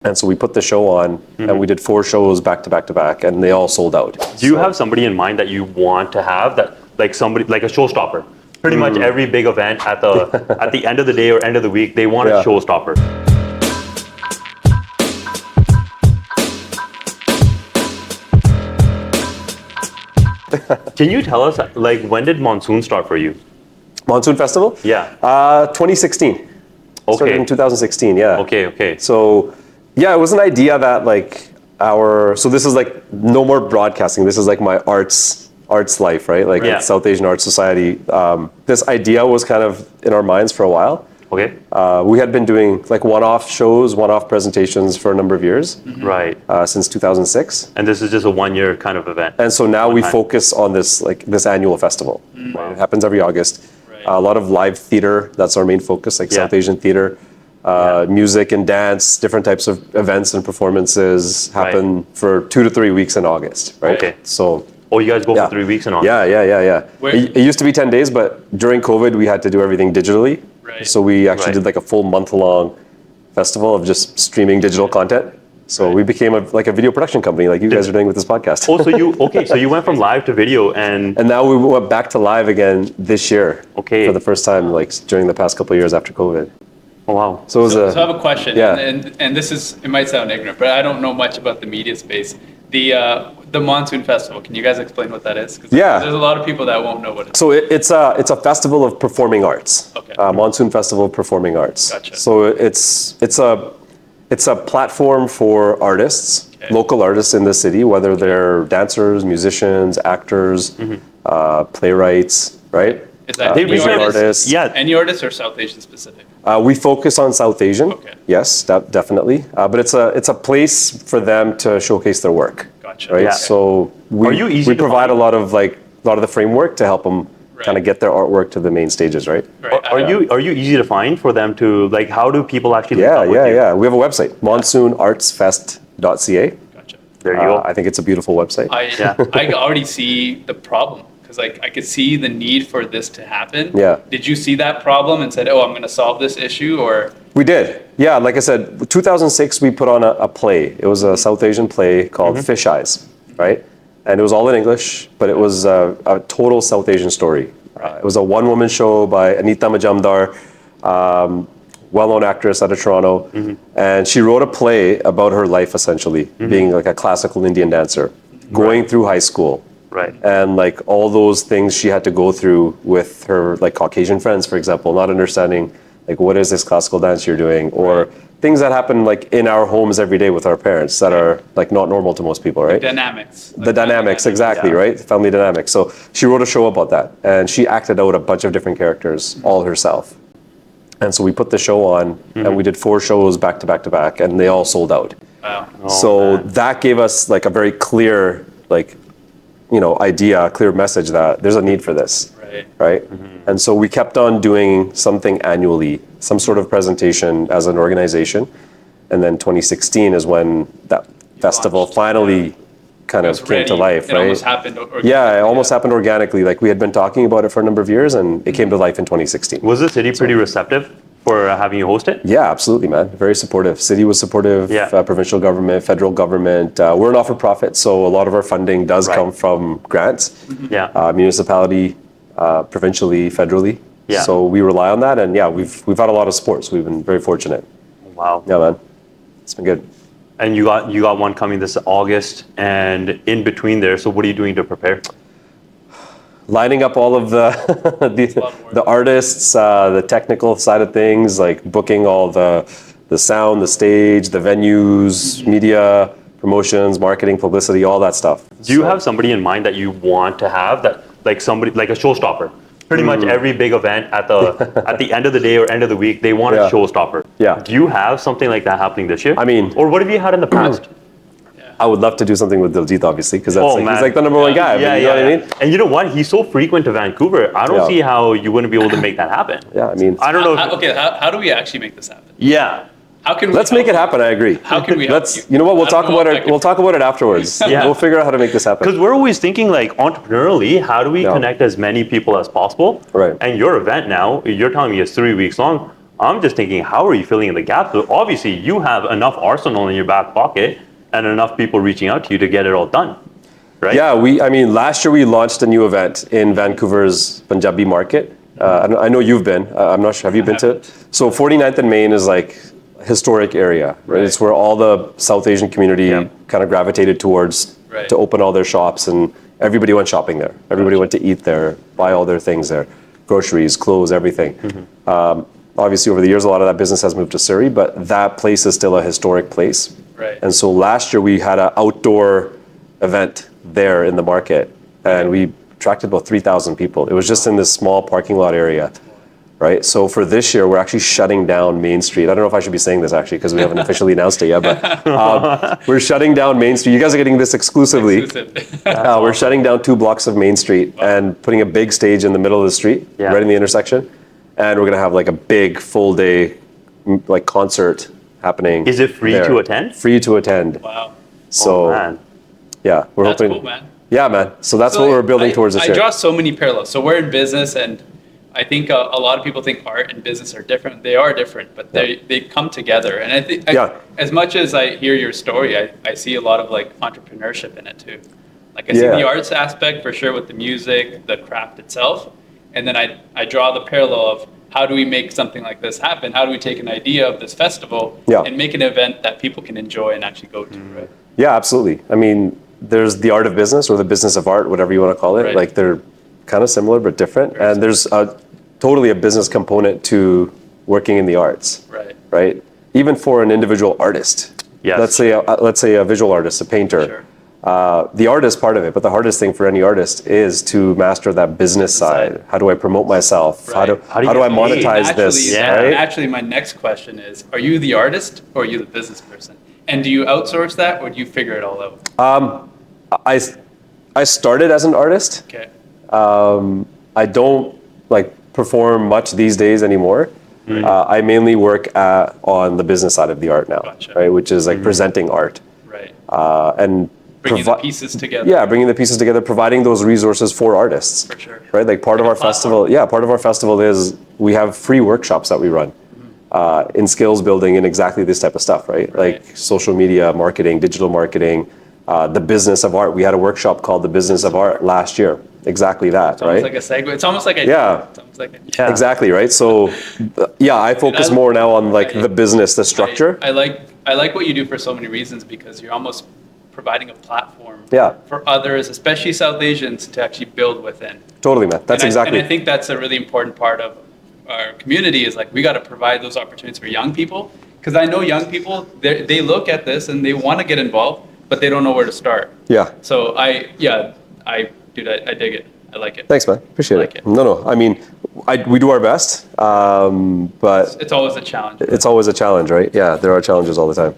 And so we put the show on, and we did 4 shows back to back to back, and they all sold out. Do you have somebody in mind that you want to have, that like somebody like a showstopper? Pretty much every big event at the end of the day or end of the week, they want a showstopper. Can you tell us, like, when did Monsoon start for you? Monsoon Festival? Yeah. 2016. Okay. Started in 2016, yeah. Okay. So, yeah, it was an idea that so this is like no more broadcasting. This is like my arts life, right? Like South Asian Arts Society. This idea was kind of in our minds for a while. Okay. We had been doing like one-off shows, one-off presentations for a number of years. Right. Since 2006. And this is just a one-year kind of event. And so now we focus on this annual festival. Right? It happens every August. Right. A lot of live theater. That's our main focus, like South Asian theater. Music and dance, different types of events and performances happen for 2 to 3 weeks in August, right? Okay. So. Oh, you guys go for 3 weeks in August? Yeah. It used to be 10 days, but during COVID, we had to do everything digitally. Right. So we actually did like a full month-long festival of just streaming digital content. So we became a video production company, like you guys are doing with this podcast. Oh, so you went from live to video, and now we went back to live again this year. Okay. For the first time, like during the past couple of years after COVID. Oh, wow. So I have a question, Yeah. and this is, it might sound ignorant, but I don't know much about the media space. The Monsoon Festival, can you guys explain what that is? Because there's a lot of people that won't know what it is. So it's a festival of performing arts. Okay. Monsoon Festival of Performing Arts. Gotcha. So it's a platform for artists, local artists in the city, whether they're dancers, musicians, actors, playwrights, right? Is that any artists? Yeah. Any artists or South Asian specific? We focus on South Asian. Okay. Yes, definitely. But it's a place for them to showcase their work. Gotcha. Right. Yeah. So we provide a lot of the framework to help them kind of get their artwork to the main stages, right? Right. Are you easy to find for them to, like, how do people actually link up with you? Yeah. We have a website, monsoonartsfest.ca. Gotcha. There you go. I think it's a beautiful website. I already see the problem. Because I could see the need for this to happen. Yeah. Did you see that problem and said, "Oh, I'm going to solve this issue," or? We did. Yeah, like I said, 2006 we put on a play. It was a South Asian play called Fish Eyes, right? And it was all in English, but it was a total South Asian story. It was a one-woman show by Anita Majumdar, well-known actress out of Toronto, and she wrote a play about her life essentially, being like a classical Indian dancer, going through high school. Right. And like all those things she had to go through with her like Caucasian friends, for example, not understanding like what is this classical dance you're doing, or things that happen like in our homes every day with our parents that are like not normal to most people, right? Dynamics. The dynamics, exactly, right? Family dynamics. So she wrote a show about that, and she acted out a bunch of different characters all herself. And so we put the show on, and we did 4 shows back to back to back, and they all sold out. Wow. So that gave us like a very clear idea, clear message that there's a need for this, right? And so we kept on doing something annually, some sort of presentation as an organization, and then 2016 is when that festival finally kind of came to life, right? It almost happened organically. Yeah, it almost happened organically. Like we had been talking about it for a number of years, and it came to life in 2016. Was the city pretty receptive for having you host it? Yeah, absolutely, man. Very supportive. City was supportive, provincial government, federal government. We're a not-for-profit, so a lot of our funding does come from grants. Municipality, provincially, federally. Yeah. So we rely on that, and we've had a lot of support, so we've been very fortunate. Wow. Yeah, man. It's been good. And you got one coming this August, and in between there, so what are you doing to prepare? Lining up all of the artists, the technical side of things, like booking all the sound, the stage, the venues, media, promotions, marketing, publicity, all that stuff. Do you have somebody in mind that you want to have, that like somebody like a showstopper? Pretty much every big event at the end of the day or end of the week, they want a showstopper. Yeah. Do you have something like that happening this year? I mean, or what have you had in the past? I would love to do something with Diljit, obviously, because he's like the number one guy. Yeah, you know what I mean? And you know what? He's so frequent to Vancouver. I don't see how you wouldn't be able to make that happen. Yeah, I mean, I don't know. How do we actually make this happen? Yeah. How can we? Let's make it happen. I agree. How can we? You know what? We'll talk about it. We'll talk about it afterwards. Yeah. We'll figure out how to make this happen. Because we're always thinking like entrepreneurially, how do we connect as many people as possible? Right. And your event now, you're telling me it's 3 weeks long. I'm just thinking, how are you filling in the gaps? So obviously, you have enough arsenal in your back pocket and enough people reaching out to you to get it all done, right? Yeah, last year we launched a new event in Vancouver's Punjabi Market. I know you've been. I'm not sure. Have you been to it? So 49th and Main is like a historic area, right? It's where all the South Asian community kind of gravitated towards to open all their shops, and everybody went shopping there. Everybody went to eat there, buy all their things there, groceries, clothes, everything. Obviously, over the years, a lot of that business has moved to Surrey, but that place is still a historic place. Right. And so last year we had an outdoor event there in the market, and we attracted about 3,000 people. It was just in this small parking lot area, right? So for this year, we're actually shutting down Main Street. I don't know if I should be saying this actually, because we haven't officially announced it yet, but we're shutting down Main Street. You guys are getting this exclusively. We're shutting down 2 blocks of Main Street and putting a big stage in the middle of the street, right in the intersection. And we're gonna have like a big full day like concert happening. Is it free to attend? Free to attend. Wow. So yeah, we're That's hoping. Cool, man. Yeah, man. So that's what we're building towards this year. I draw so many parallels. So we're in business, and I think a lot of people think art and business are different. They are different, but they come together. And I think as much as I hear your story, I see a lot of like entrepreneurship in it too. Like I see the arts aspect for sure with the music, the craft itself. And then I draw the parallel of how do we make something like this happen? How do we take an idea of this festival and make an event that people can enjoy and actually go to, right? Yeah, absolutely. I mean, there's the art of business or the business of art, whatever you want to call it. Like they're kind of similar but different. And there's totally a business component to working in the arts, right? Even for an individual artist. Let's say a visual artist, a painter. The art is part of it, but the hardest thing for any artist is to master that business side. How do I promote myself? How do I monetize this? Actually, my next question is, are you the artist or are you the business person? And do you outsource that or do you figure it all out? I started as an artist. Okay. I don't like perform much these days anymore. I mainly work on the business side of the art now, right? Which is like presenting art. Right. And bringing the pieces together. Yeah, bringing the pieces together, providing those resources for artists. For sure. Right, like part of our festival. Part of our festival is we have free workshops that we run in skills building and exactly this type of stuff, right? Like social media marketing, digital marketing, the business of art. We had a workshop called the Business of Art last year. Exactly that, right? It's like a segue. It's almost like Exactly, right? So I focus more now on like the business, the structure. I like what you do for so many reasons because you're almost providing a platform for others, especially South Asians, to actually build within. Totally, man. That's exactly. And I think that's a really important part of our community is like we got to provide those opportunities for young people because I know young people they look at this and they want to get involved, but they don't know where to start. Yeah. So I dig it. I like it. Thanks, man. Appreciate it. No. I mean, we do our best, but it's always a challenge. It's always a challenge, right? Yeah, there are challenges all the time.